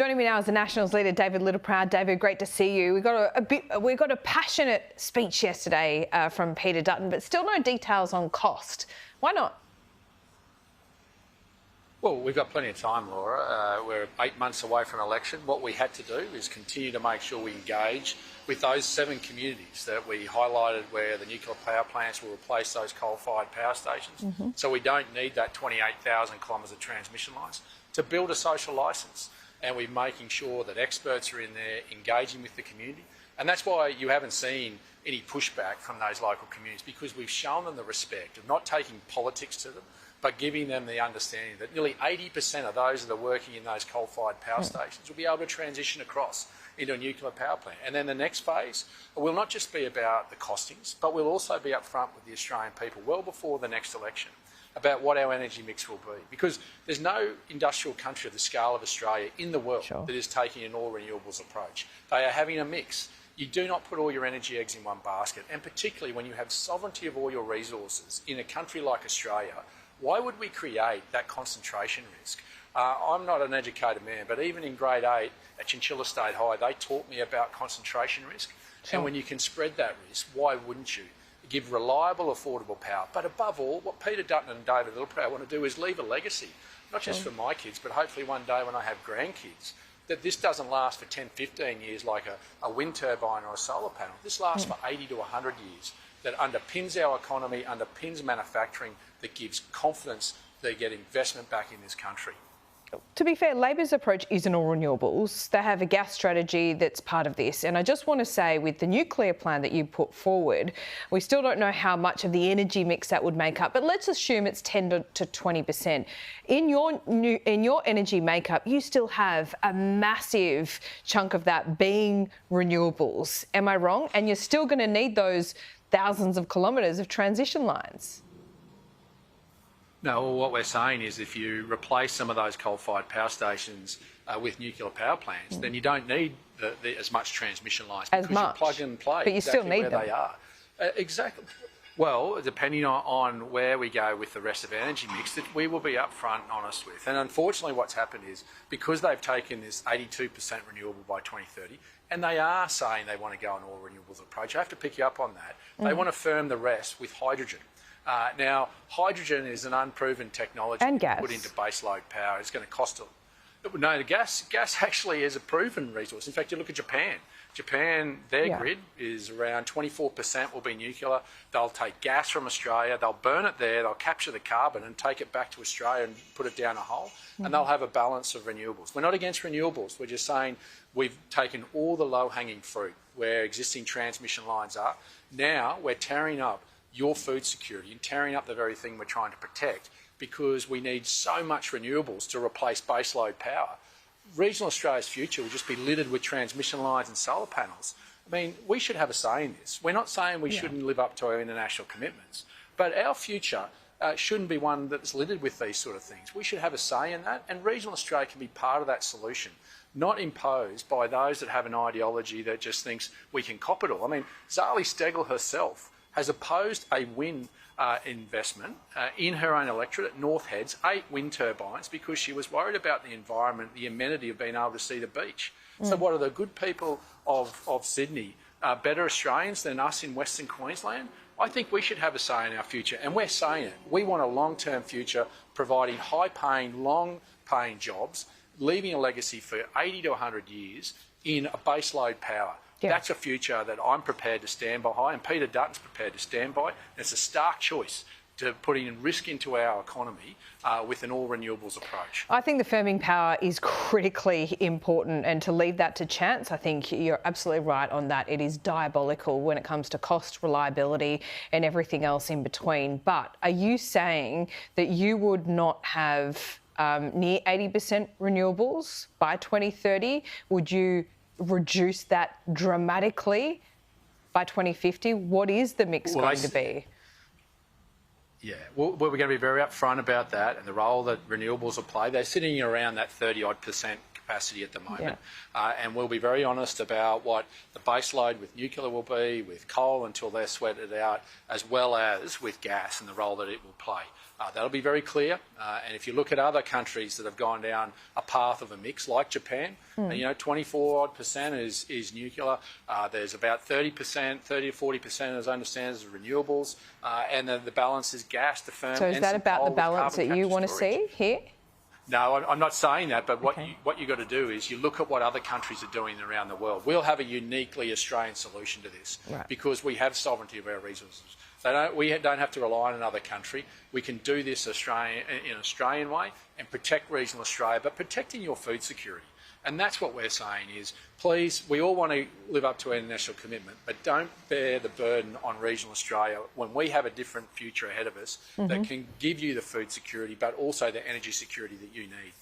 Joining me now is the Nationals leader, David Littleproud. David, great to see you. We got a passionate speech yesterday from Peter Dutton, but still no details on cost. Why not? Well, we've got plenty of time, Laura. We're 8 months away from election. What we had to do is continue to make sure we engage with those 7 communities that we highlighted where the nuclear power plants will replace those coal-fired power stations. So we don't need that 28,000 kilometres of transmission lines to build a social licence. And we're making sure that experts are in there engaging with the community. And that's why you haven't seen any pushback from those local communities, because we've shown them the respect of not taking politics to them, but giving them the understanding that nearly 80% of those that are working in those coal-fired power stations will be able to transition across into a nuclear power plant. And then the next phase will not just be about the costings, but we'll also be upfront with the Australian people well before the next election about what our energy mix will be. Because there's no industrial country of the scale of Australia in the world that is taking an all-renewables approach. They are having a mix. You do not put all your energy eggs in one basket, and particularly when you have sovereignty of all your resources in a country like Australia, why would we create that concentration risk? I'm not an educated man, but even in grade 8 at Chinchilla State High, they taught me about concentration risk. And when you can spread that risk, why wouldn't you? Give reliable, affordable power. But above all, what Peter Dutton and David Littleproud want to do is leave a legacy, not just for my kids, but hopefully one day when I have grandkids, that this doesn't last for 10, 15 years like a wind turbine or a solar panel. This lasts for 80 to 100 years. That underpins our economy, underpins manufacturing, that gives confidence they get investment back in this country. To be fair, Labor's approach isn't all renewables. They have a gas strategy that's part of this. And I just want to say, with the nuclear plan that you put forward, we still don't know how much of the energy mix that would make up, but let's assume it's 10 to 20%. In your energy makeup, you still have a massive chunk of that being renewables. Am I wrong? And you're still going to need those thousands of kilometres of transition lines. No, well, what we're saying is if you replace some of those coal-fired power stations with nuclear power plants, then you don't need as much transmission lines because you plug and play. But you still need them. They are. Exactly. Well, depending on where we go with the rest of our energy mix, that we will be upfront and honest with. And unfortunately what's happened is, because they've taken this 82% renewable by 2030, and they are saying they want to go an all-renewables approach, I have to pick you up on that. They want to firm the rest with hydrogen. Now, hydrogen is an unproven technology to put into baseload power. It's going to cost no, the gas actually is a proven resource. In fact, you look at Japan. Their grid is around 24% will be nuclear. They'll take gas from Australia, they'll burn it there, they'll capture the carbon and take it back to Australia and put it down a hole, and they'll have a balance of renewables. We're not against renewables. We're just saying we've taken all the low-hanging fruit where existing transmission lines are. Now we're tearing up your food security and tearing up the very thing we're trying to protect, because we need so much renewables to replace baseload power. Regional Australia's future will just be littered with transmission lines and solar panels. I mean, we should have a say in this. We're not saying we shouldn't live up to our international commitments, but our future shouldn't be one that's littered with these sort of things. We should have a say in that, and regional Australia can be part of that solution, not imposed by those that have an ideology that just thinks we can cop it all. I mean, Zali Steggall herself has opposed a wind investment in her own electorate at North Heads, 8 wind turbines, because she was worried about the environment, the amenity of being able to see the beach. So what are the good people of Sydney better Australians than us in Western Queensland? I think we should have a say in our future, and we're saying it. We want a long-term future providing high-paying, long-paying jobs, leaving a legacy for 80 to 100 years in a baseload power. That's a future that I'm prepared to stand by, and Peter Dutton's prepared to stand by. And it's a stark choice to putting risk into our economy with an all-renewables approach. I think the firming power is critically important, and to leave that to chance, I think you're absolutely right on that. It is diabolical when it comes to cost, reliability and everything else in between. But are you saying that you would not have near 80% renewables by 2030? Would you reduce that dramatically by 2050? What is the mix going to be? Yeah, well, we're going to be very upfront about that and the role that renewables will play. They're sitting around that 30-odd% capacity at the moment. And we'll be very honest about what the base load with nuclear will be, with coal until they're sweated out, as well as with gas and the role that it will play. That'll be very clear. And if you look at other countries that have gone down a path of a mix, like Japan, 24% is nuclear. There's about 30 to 40%, as I understand, is renewables. And then the balance is gas to firm. So is that about the balance that you want to see here? No, I'm not saying that, but what you've got to do is you look at what other countries are doing around the world. We'll have a uniquely Australian solution to this because we have sovereignty of our resources. We don't have to rely on another country. We can do this in an Australian way and protect regional Australia, but protecting your food security. And that's what we're saying is, please, we all want to live up to our international commitment, but don't bear the burden on regional Australia when we have a different future ahead of us that can give you the food security, but also the energy security that you need.